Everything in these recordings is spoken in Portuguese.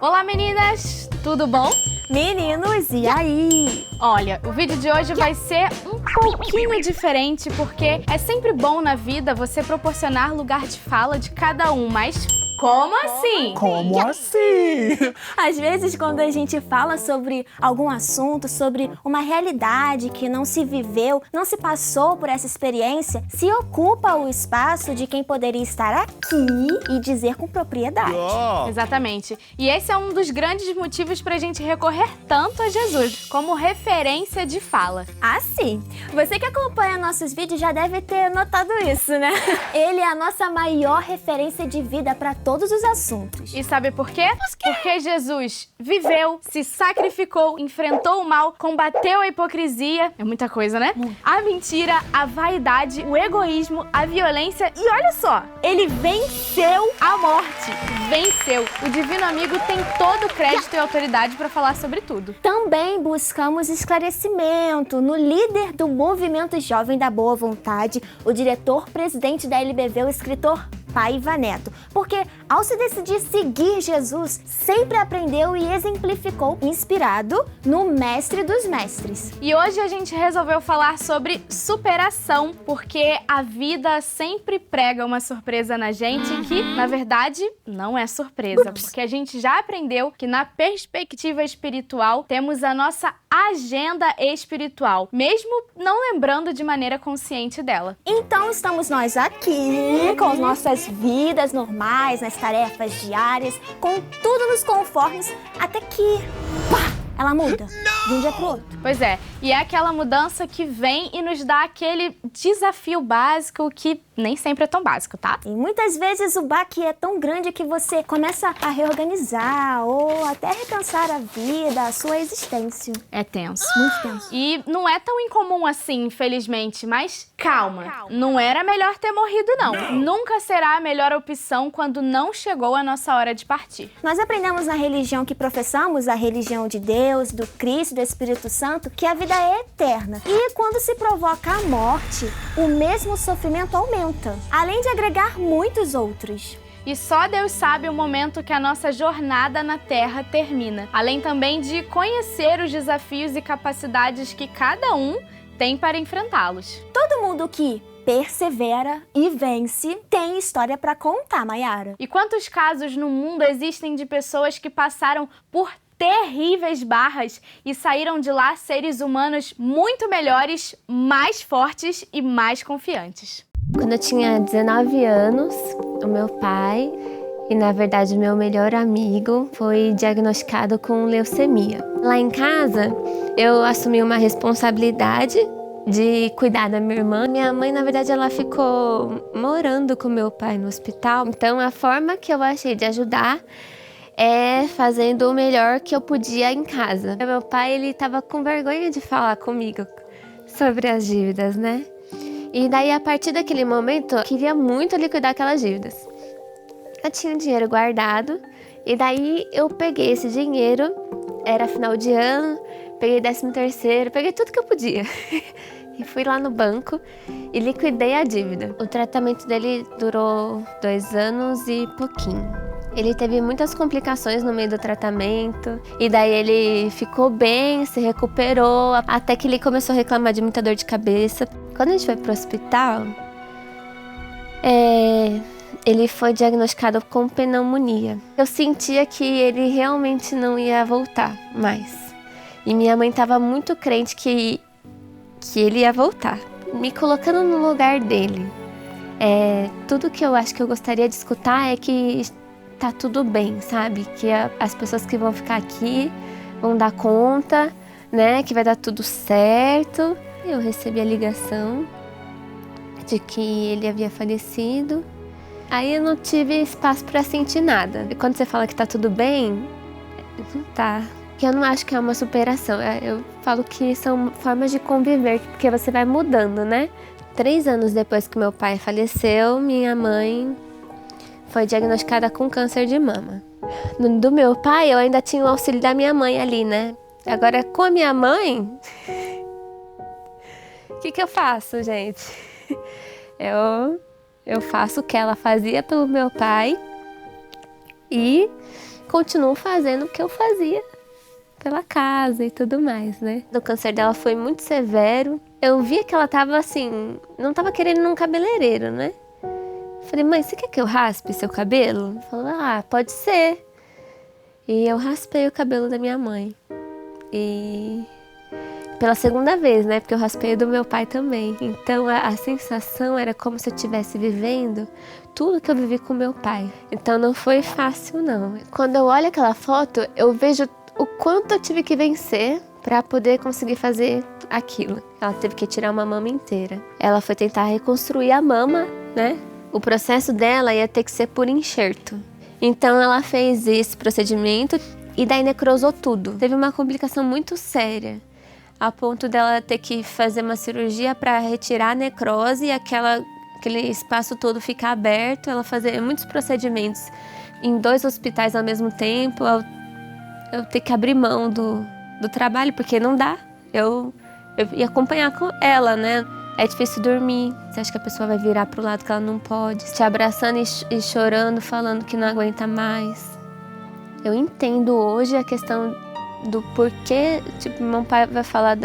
Olá meninas, tudo bom? Meninos, e aí? Olha, o vídeo de hoje vai ser um pouquinho diferente porque é sempre bom na vida você proporcionar lugar de fala de cada um, mas como assim? Como assim? Às vezes, quando a gente fala sobre algum assunto, sobre uma realidade que não se viveu, não se passou por essa experiência, se ocupa o espaço de quem poderia estar aqui e dizer com propriedade. Exatamente. E esse é um dos grandes motivos pra gente recorrer tanto a Jesus, como referência de fala. Ah, sim! Você que acompanha nossos vídeos já deve ter notado isso, né? Ele é a nossa maior referência de vida para todos os assuntos. E sabe por quê? Porque Jesus viveu, se sacrificou, enfrentou o mal, combateu a hipocrisia, é muita coisa, né? A mentira, a vaidade, o egoísmo, a violência e olha só, ele venceu a morte. Venceu. O Divino Amigo tem todo o crédito e autoridade para falar sobre tudo. Também buscamos esclarecimento no líder do Movimento Jovem da Boa Vontade, o diretor-presidente da LBV, o escritor Paiva Neto, porque ao se decidir seguir Jesus, sempre aprendeu e exemplificou, inspirado no Mestre dos Mestres. E hoje a gente resolveu falar sobre superação, porque a vida sempre prega uma surpresa na gente que, na verdade, não é surpresa, porque a gente já aprendeu que na perspectiva espiritual temos a nossa agenda espiritual, mesmo não lembrando de maneira consciente dela. Então estamos nós aqui, com as nossas vidas normais, nas tarefas diárias, com tudo nos conformes, até que, pá, ela muda de um dia pro outro. Pois é, e é aquela mudança que vem e nos dá aquele desafio básico que nem sempre é tão básico, tá? E muitas vezes o baque é tão grande que você começa a reorganizar ou até repensar a vida, a sua existência. É tenso. Muito tenso. E não é tão incomum assim, infelizmente, mas calma. Não era melhor ter morrido, não. Nunca será a melhor opção quando não chegou a nossa hora de partir. Nós aprendemos na religião que professamos, a religião de Deus, do Cristo, do Espírito Santo, que a vida é eterna. E quando se provoca a morte, o mesmo sofrimento aumenta, além de agregar muitos outros. E só Deus sabe o momento que a nossa jornada na Terra termina, além também de conhecer os desafios e capacidades que cada um tem para enfrentá-los. Todo mundo que persevera e vence tem história para contar, Mayara. E quantos casos no mundo existem de pessoas que passaram por terríveis barras e saíram de lá seres humanos muito melhores, mais fortes e mais confiantes. Quando eu tinha 19 anos, o meu pai, e na verdade meu melhor amigo, foi diagnosticado com leucemia. Lá em casa, eu assumi uma responsabilidade de cuidar da minha irmã. Minha mãe, na verdade, ela ficou morando com meu pai no hospital. Então, a forma que eu achei de ajudar é fazendo o melhor que eu podia em casa. Meu pai, ele tava com vergonha de falar comigo sobre as dívidas, né? E daí, a partir daquele momento, eu queria muito liquidar aquelas dívidas. Eu tinha dinheiro guardado, e daí eu peguei esse dinheiro, era final de ano, peguei 13º, peguei tudo que eu podia. E fui lá no banco e liquidei a dívida. O tratamento dele durou 2 anos e pouquinho. Ele teve muitas complicações no meio do tratamento, e daí ele ficou bem, se recuperou, até que ele começou a reclamar de muita dor de cabeça. Quando a gente foi pro hospital, ele foi diagnosticado com pneumonia. Eu sentia que ele realmente não ia voltar mais. E minha mãe estava muito crente que ele ia voltar. Me colocando no lugar dele, tudo que eu acho que eu gostaria de escutar é que tá tudo bem, sabe? Que as pessoas que vão ficar aqui vão dar conta, né? Que vai dar tudo certo. Eu recebi a ligação de que ele havia falecido. Aí eu não tive espaço para sentir nada. E quando você fala que tá tudo bem, não tá. Que eu não acho que é uma superação. Eu falo que são formas de conviver, porque você vai mudando, né? 3 anos depois que meu pai faleceu, minha mãe foi diagnosticada com câncer de mama. Do meu pai, eu ainda tinha o auxílio da minha mãe ali, né? Agora, com a minha mãe, o que eu faço, gente? Eu faço o que ela fazia pelo meu pai e continuo fazendo o que eu fazia pela casa e tudo mais, né? O câncer dela foi muito severo. Eu via que ela tava assim, não tava querendo ir num cabeleireiro, né? Falei, mãe, você quer que eu raspe seu cabelo? Ela falou, pode ser. E eu raspei o cabelo da minha mãe. E pela segunda vez, né? Porque eu raspei o do meu pai também. Então a sensação era como se eu estivesse vivendo tudo que eu vivi com meu pai. Então não foi fácil, não. Quando eu olho aquela foto, eu vejo o quanto eu tive que vencer para poder conseguir fazer aquilo. Ela teve que tirar uma mama inteira. Ela foi tentar reconstruir a mama, né? O processo dela ia ter que ser por enxerto. Então ela fez esse procedimento e daí necrosou tudo. Teve uma complicação muito séria, a ponto dela ter que fazer uma cirurgia para retirar a necrose e aquele espaço todo ficar aberto. Ela fazer muitos procedimentos em 2 hospitais ao mesmo tempo. Eu ter que abrir mão do trabalho, porque não dá. Eu ia acompanhar com ela, né? É difícil dormir. Você acha que a pessoa vai virar pro lado que ela não pode, te abraçando e chorando, falando que não aguenta mais. Eu entendo hoje a questão do porquê, tipo, meu pai vai falar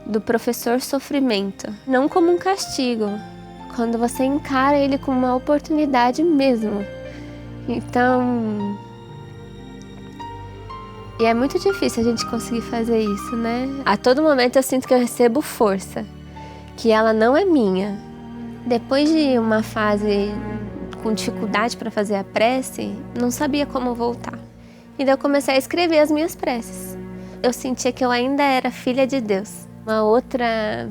do professor sofrimento. Não como um castigo, quando você encara ele como uma oportunidade mesmo. Então... E é muito difícil a gente conseguir fazer isso, né? A todo momento eu sinto que eu recebo força, que ela não é minha. Depois de uma fase com dificuldade para fazer a prece, não sabia como voltar. E daí eu comecei a escrever as minhas preces. Eu sentia que eu ainda era filha de Deus. Uma outra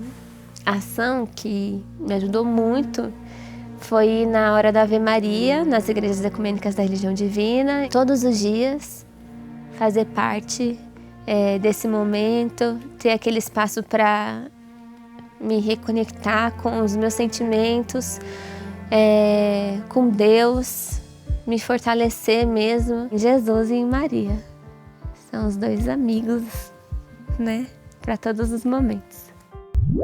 ação que me ajudou muito foi ir na hora da Ave Maria, nas igrejas ecumênicas da Religião Divina, todos os dias, fazer parte desse momento, ter aquele espaço para me reconectar com os meus sentimentos, com Deus, me fortalecer mesmo em Jesus e em Maria. São os 2 amigos, né, para todos os momentos.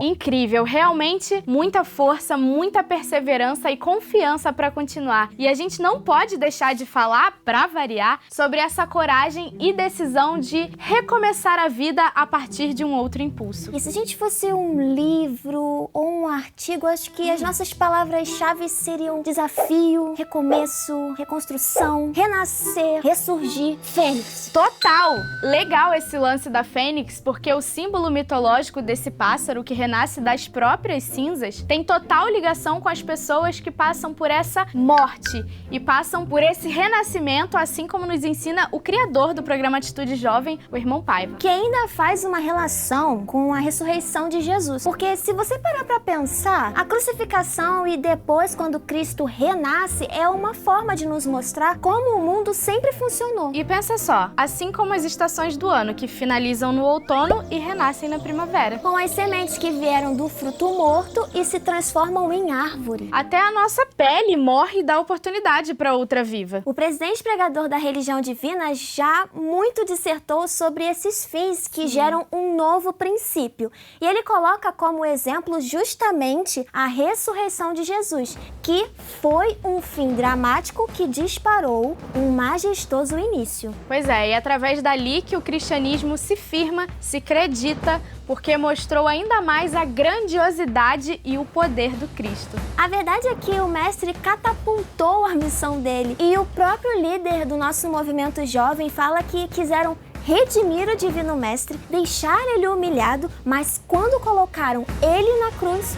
Incrível, realmente muita força, muita perseverança e confiança para continuar. E a gente não pode deixar de falar, para variar, sobre essa coragem e decisão de recomeçar a vida a partir de um outro impulso. E se a gente fosse um livro ou um artigo, acho que as nossas palavras-chave seriam desafio, recomeço, reconstrução, renascer, ressurgir, fênix. Total! Legal esse lance da fênix, porque o símbolo mitológico desse pássaro que renasce das próprias cinzas tem total ligação com as pessoas que passam por essa morte e passam por esse renascimento, assim como nos ensina o criador do programa Atitude Jovem, o irmão Paiva. Que ainda faz uma relação com a ressurreição de Jesus. Porque se você parar pra pensar, a crucificação e depois quando Cristo renasce é uma forma de nos mostrar como o mundo sempre funcionou. E pensa só, assim como as estações do ano que finalizam no outono e renascem na primavera. Com as sementes que vieram do fruto morto e se transformam em árvore. Até a nossa pele morre e dá oportunidade para outra viva. O presidente pregador da Religião Divina já muito dissertou sobre esses fins que geram um novo princípio. E ele coloca como exemplo justamente a ressurreição de Jesus, que foi um fim dramático que disparou um majestoso início. Pois é, e através dali que o cristianismo se firma, se acredita, porque mostrou ainda mais a grandiosidade e o poder do Cristo. A verdade é que o mestre catapultou a missão dele e o próprio líder do nosso movimento jovem fala que quiseram redimir o divino mestre, deixar ele humilhado, mas quando colocaram ele na cruz,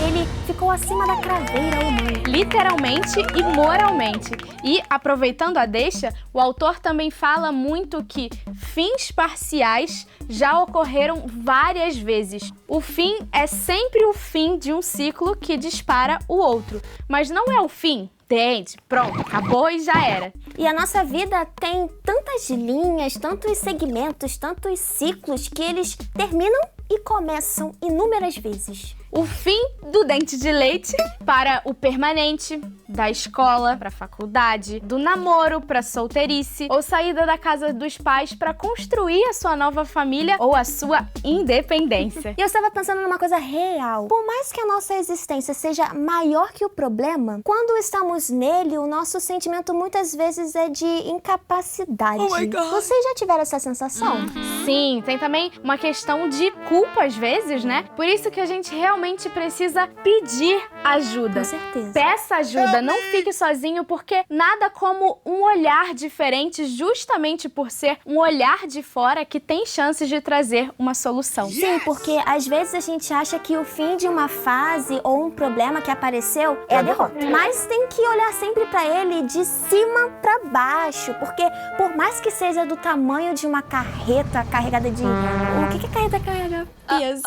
ele ficou acima da craveira humana. Literalmente e moralmente. E, aproveitando a deixa, o autor também fala muito que fins parciais já ocorreram várias vezes. O fim é sempre o fim de um ciclo que dispara o outro, mas não é o fim. Entende? Pronto, acabou e já era. E a nossa vida tem tantas linhas, tantos segmentos, tantos ciclos que eles terminam e começam inúmeras vezes. o fim do dente de leite para o permanente, da escola para a faculdade, do namoro para a solteirice, ou saída da casa dos pais para construir a sua nova família ou a sua independência. E eu estava pensando numa coisa real. Por mais que a nossa existência seja maior que o problema, quando estamos nele, o nosso sentimento muitas vezes é de incapacidade. Oh my God. Vocês já tiveram essa sensação? Sim, tem também uma questão de culpa às vezes, né? Por isso que a gente realmente precisa pedir ajuda. Com certeza. Peça ajuda, não fique sozinho, porque nada como um olhar diferente, justamente por ser um olhar de fora, que tem chances de trazer uma solução. Sim, porque às vezes a gente acha que o fim de uma fase ou um problema que apareceu é a derrota. Mas tem que olhar sempre pra ele de cima pra baixo, porque por mais que seja do tamanho de uma carreta carregada de... O que é carreta carrega? Peso.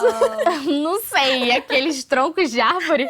Não sei, aqueles troncos de árvore?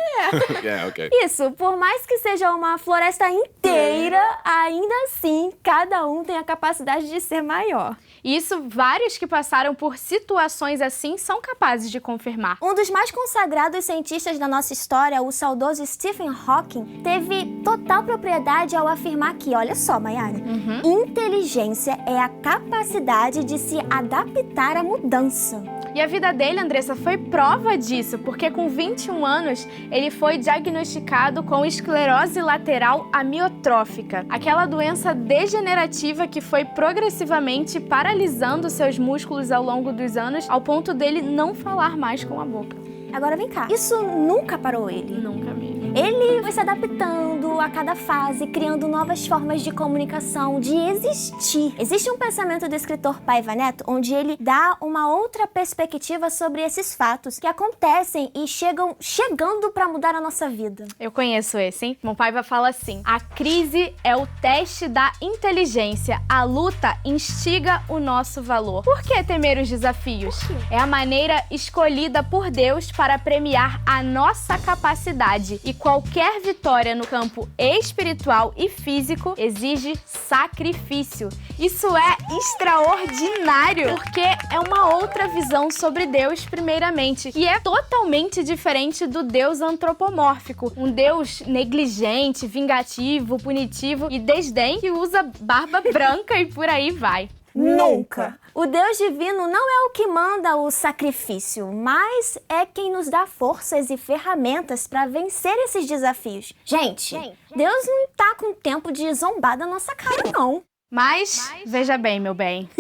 Yeah, okay. Isso, por mais que seja uma floresta inteira, ainda assim, cada um tem a capacidade de ser maior. E isso, vários que passaram por situações assim são capazes de confirmar. Um dos mais consagrados cientistas da nossa história, o saudoso Stephen Hawking, teve total propriedade ao afirmar que, olha só, Mayara, inteligência é a capacidade de se adaptar à mudança. E a vida dele, Andressa, foi prova disso, porque com 21 anos ele foi diagnosticado com esclerose lateral amiotrófica, aquela doença degenerativa que foi progressivamente paralisando seus músculos ao longo dos anos, ao ponto dele não falar mais com a boca. Agora vem cá, isso nunca parou ele? Nunca mesmo. Ele foi se adaptando a cada fase, criando novas formas de comunicação, de existir. Existe um pensamento do escritor Paiva Neto, onde ele dá uma outra perspectiva sobre esses fatos que acontecem e chegando para mudar a nossa vida. Eu conheço esse, hein? Meu pai vai falar assim: a crise é o teste da inteligência, a luta instiga o nosso valor. Por que temer os desafios? É a maneira escolhida por Deus para premiar a nossa capacidade, e qualquer vitória no campo espiritual e físico exige sacrifício. Isso é extraordinário, porque é uma outra visão sobre Deus, primeiramente, e é totalmente diferente do Deus antropomórfico, um Deus negligente, vingativo, punitivo e desdém, que usa barba branca e por aí vai. Nunca! O Deus divino não é o que manda o sacrifício, mas é quem nos dá forças e ferramentas para vencer esses desafios. Gente, Deus não tá com tempo de zombar da nossa cara, não. Mas, veja bem, meu bem,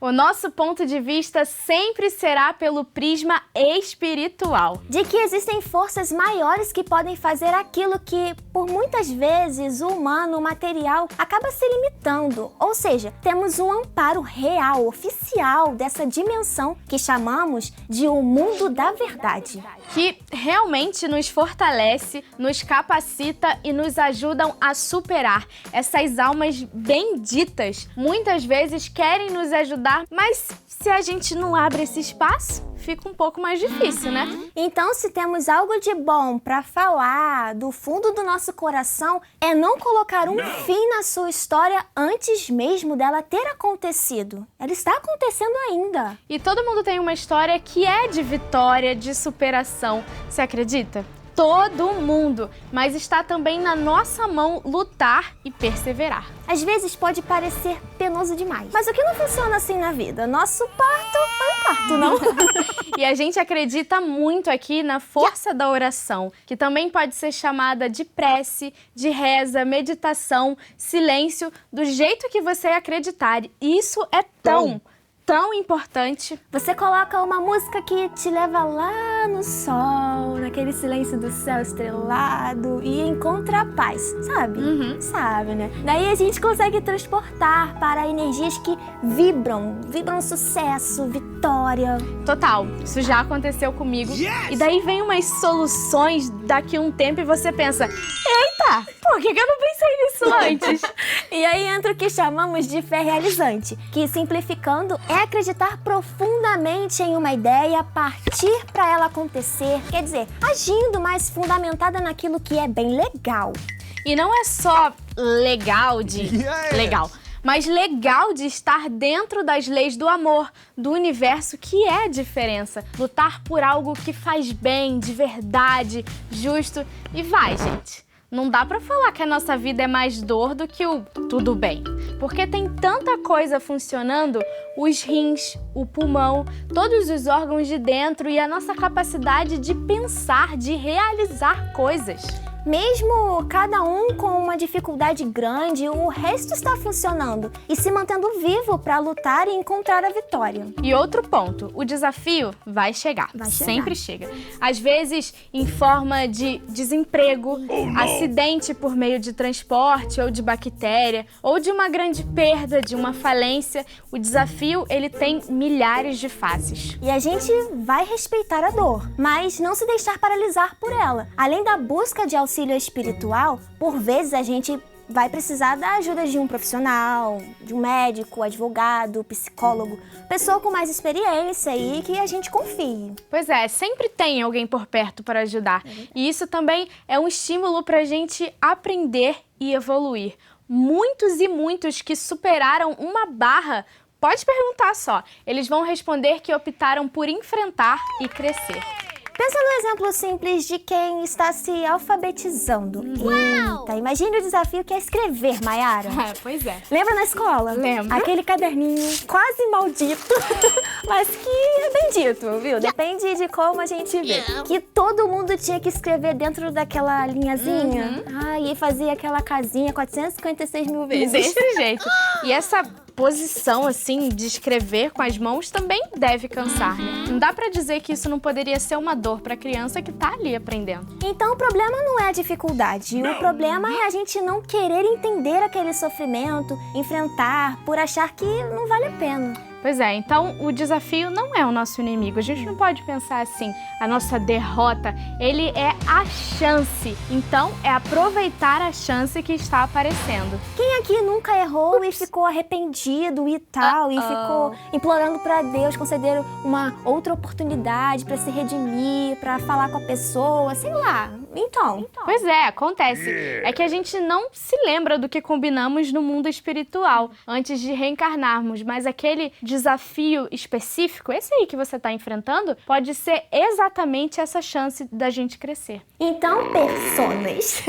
o nosso ponto de vista sempre será pelo prisma espiritual. De que existem forças maiores que podem fazer aquilo que, por muitas vezes, o humano, o material, acaba se limitando. Ou seja, temos um amparo real, oficial, dessa dimensão que chamamos de o mundo da verdade. Que realmente nos fortalece, nos capacita e nos ajudam a superar essas almas benditas. Muitas vezes querem nos ajudar, mas se a gente não abre esse espaço, fica um pouco mais difícil, né? Então, se temos algo de bom para falar do fundo do nosso coração, é não colocar um fim na sua história antes mesmo dela ter acontecido. Ela está acontecendo ainda. E todo mundo tem uma história que é de vitória, de superação. Você acredita? Todo mundo, mas está também na nossa mão lutar e perseverar. Às vezes pode parecer penoso demais, mas o que não funciona assim na vida? Nosso parto foi um parto, não? E a gente acredita muito aqui na força da oração, que também pode ser chamada de prece, de reza, meditação, silêncio, do jeito que você acreditar. E isso é tão importante. Você coloca uma música que te leva lá no sol, naquele silêncio do céu estrelado e encontra a paz, sabe? Sabe, né? Daí a gente consegue transportar para energias que vibram sucesso, vitória. Total, isso já aconteceu comigo. E daí vem umas soluções daqui a um tempo e você pensa: eita, por que eu não pensei nisso antes? E aí entra o que chamamos de fé realizante, que, simplificando, é acreditar profundamente em uma ideia, partir para ela acontecer, quer dizer, agindo, mas fundamentada naquilo que é bem legal. E não é só legal de legal, mas legal de estar dentro das leis do amor, do universo, que é a diferença. Lutar por algo que faz bem, de verdade, justo. E vai, gente. Não dá pra falar que a nossa vida é mais dor do que o tudo bem. Porque tem tanta coisa funcionando, os rins, o pulmão, todos os órgãos de dentro e a nossa capacidade de pensar, de realizar coisas. Mesmo cada um com uma dificuldade grande, o resto está funcionando e se mantendo vivo para lutar e encontrar a vitória. E outro ponto, o desafio vai chegar. Sempre chega. Às vezes em forma de desemprego, acidente por meio de transporte ou de bactéria, ou de uma grande perda, de uma falência. O desafio, ele tem milhares de faces. E a gente vai respeitar a dor, mas não se deixar paralisar por ela. Além da busca de auxílio espiritual, por vezes a gente vai precisar da ajuda de um profissional, de um médico, advogado, psicólogo, pessoa com mais experiência e que a gente confie. Pois é, sempre tem alguém por perto para ajudar. E isso também é um estímulo para a gente aprender e evoluir. Muitos e muitos que superaram uma barra, pode perguntar só, eles vão responder que optaram por enfrentar e crescer. Pensa no exemplo simples de quem está se alfabetizando. Eita, imagine o desafio que é escrever, Mayara. Pois é. Lembra na escola? Lembro. Aquele caderninho quase maldito, mas que é bendito, viu? Depende de como a gente vê. Que todo mundo tinha que escrever dentro daquela linhazinha. E fazia aquela casinha 456 mil vezes. Desse jeito. E essa posição, assim, de escrever com as mãos também deve cansar, né? Não dá pra dizer que isso não poderia ser uma dor pra criança que tá ali aprendendo. Então o problema não é a dificuldade, o problema é a gente não querer entender aquele sofrimento, enfrentar, por achar que não vale a pena. Pois é, então o desafio não é o nosso inimigo. A gente não pode pensar assim, a nossa derrota, ele é a chance. Então é aproveitar a chance que está aparecendo. Quem aqui nunca errou e ficou arrependido e tal, e ficou implorando para Deus conceder uma outra oportunidade para se redimir, para falar com a pessoa, sei lá. Então. Pois é, acontece. É que a gente não se lembra do que combinamos no mundo espiritual antes de reencarnarmos, mas aquele desafio específico, esse aí que você está enfrentando, pode ser exatamente essa chance da gente crescer. Então, personas,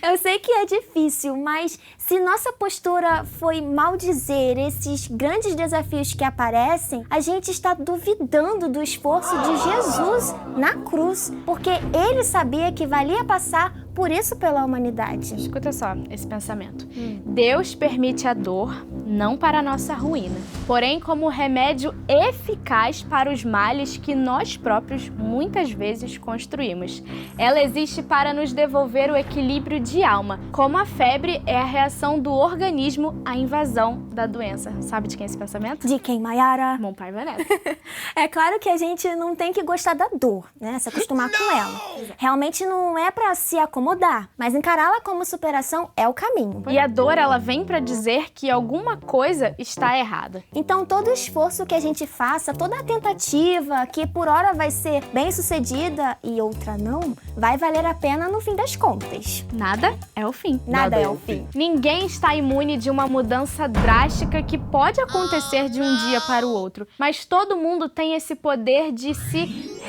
eu sei que é difícil, mas se nossa postura foi maldizer esses grandes desafios que aparecem, a gente está duvidando do esforço de Jesus na cruz, porque ele sabia que valia passar por isso pela humanidade. Escuta só esse pensamento. Deus permite a dor, não para a nossa ruína, porém como remédio eficaz para os males que nós próprios muitas vezes construímos. Ela existe para nos devolver o equilíbrio de alma, como a febre é a reação do organismo à invasão da doença. Sabe de quem é esse pensamento? De quem, Mayara? Bom pai Vanessa. É claro que a gente não tem que gostar da dor, né? Se acostumar com ela. Realmente não é para se acomodar, mas encará-la como superação é o caminho. E a dor, ela vem para dizer que alguma coisa está errada. Então todo esforço que a gente faça, toda a tentativa que por hora vai ser bem sucedida e outra não, vai valer a pena no fim das contas. Nada é o fim. Nada é o fim. Ninguém está imune de uma mudança drástica que pode acontecer de um dia para o outro, mas todo mundo tem esse poder de se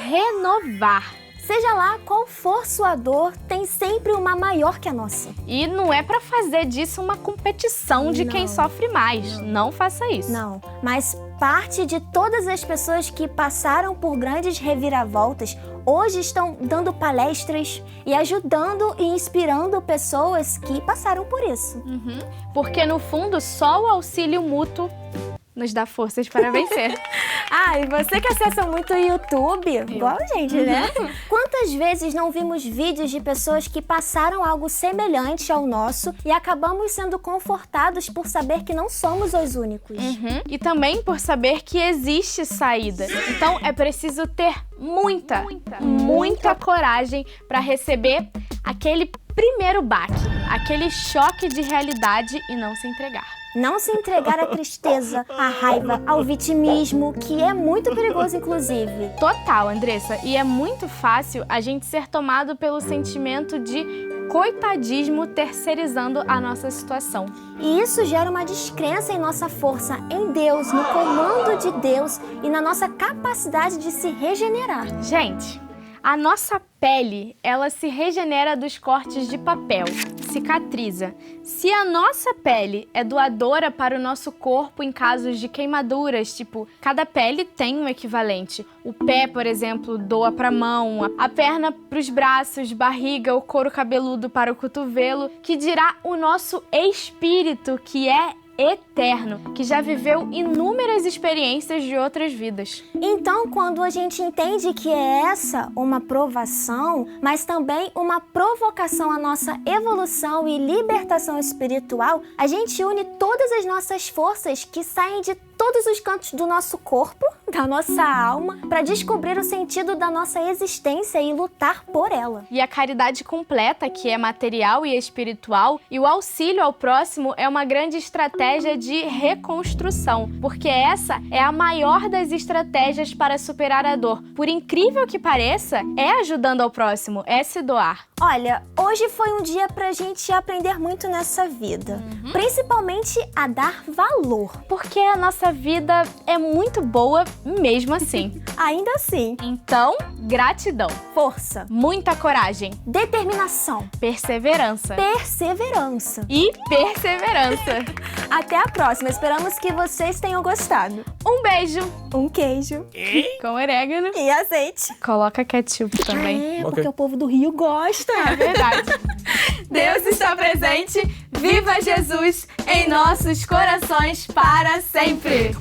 renovar. Seja lá qual for sua dor, tem sempre uma maior que a nossa. E não é pra fazer disso uma competição de quem sofre mais. Não faça isso. Não, mas parte de todas as pessoas que passaram por grandes reviravoltas hoje estão dando palestras e ajudando e inspirando pessoas que passaram por isso. Porque no fundo, só o auxílio mútuo nos dá forças para vencer. E você que acessa muito o YouTube, igual a gente, né? Quantas vezes não vimos vídeos de pessoas que passaram algo semelhante ao nosso e acabamos sendo confortados por saber que não somos os únicos. E também por saber que existe saída. Então é preciso ter muita coragem para receber aquele primeiro baque, aquele choque de realidade e não se entregar. Não se entregar à tristeza, à raiva, ao vitimismo, que é muito perigoso, inclusive. Total, Andressa. E é muito fácil a gente ser tomado pelo sentimento de coitadismo terceirizando a nossa situação. E isso gera uma descrença em nossa força em Deus, no comando de Deus e na nossa capacidade de se regenerar. Gente, a nossa pele, ela se regenera dos cortes de papel, cicatriza. Se a nossa pele é doadora para o nosso corpo em casos de queimaduras, tipo, cada pele tem um equivalente. O pé, por exemplo, doa para a mão, a perna para os braços, barriga, o couro cabeludo para o cotovelo, que dirá o nosso espírito, que é eterno, que já viveu inúmeras experiências de outras vidas. Então, quando a gente entende que é essa uma provação, mas também uma provocação à nossa evolução e libertação espiritual, a gente une todas as nossas forças que saem de todos os cantos do nosso corpo, da nossa alma, para descobrir o sentido da nossa existência e lutar por ela. E a caridade completa, que é material e espiritual, e o auxílio ao próximo é uma grande estratégia de reconstrução, porque essa é a maior das estratégias para superar a dor. Por incrível que pareça, é ajudando ao próximo, é se doar. Olha, hoje foi um dia pra gente aprender muito nessa vida, principalmente a dar valor. Porque a nossa vida é muito boa mesmo assim. Ainda assim, Então, gratidão, força, muita coragem, determinação, perseverança perseverança. e perseverança. Até a próxima, esperamos que vocês tenham gostado. Um beijo Um queijo com orégano. e azeite. Coloca ketchup também. É, porque o povo do Rio gosta. É verdade. Deus está presente. Viva Jesus em nossos corações para sempre.